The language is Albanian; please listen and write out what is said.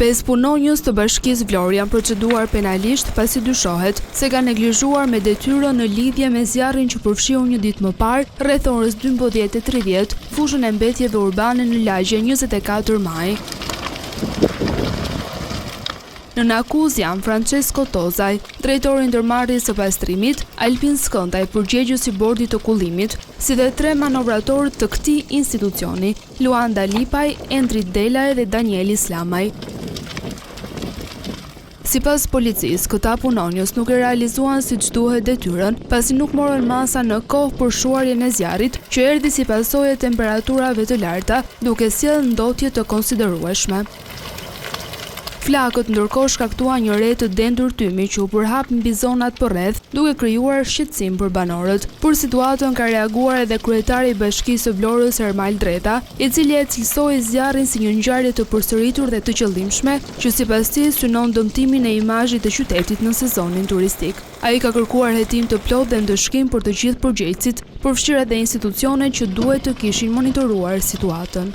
5 punonjës të bashkisë Vlorë janë proceduar penalisht pasi dyshohet se kanë neglizhuar me detyrën në lidhje me zjarrin që përfshiu një ditë më parë, rreth orës 12:30, fushën e mbetjeve urbane në lagje 24 maj. Në akuzë janë Francesco Tozaj, drejtori i ndërmarrjes së pastrimit, Alpin Skëndaj, përgjegjës i bordit të kullimit, si dhe 3 manovratorë të këtij institucioni, Luanda Lipaj, Endrit Delaj dhe Daniel Islamaj. Sipas policisë, këta punonjës nuk e realizuan siç duhet detyrën, pasi nuk morën masa në kohë për shuarjen e zjarrit, që erdhi si pasojë e temperaturave të larta, duke sjellë ndotje të konsiderueshme. Flakët ndërkohë shkaktuan një re të dendur tymi që u përhap mbi zonat përreth, duke krijuar shqetësim për banorët. Për situatën ka reaguar edhe kryetari i Bashkisë së Vlorës Ermal Dreta, i cili e cilsoi zjarrin si një ngjarje të përsëritur dhe të qëllimshme, që sipas tij synon dëmtimin e imazhit të qytetit në sezonin turistik. Ai ka kërkuar hetim të plotë dhe ndëshkim për të gjithë përgjegjësit, përfshirë edhe institucionet që duhet të kishin monitoruar situatën.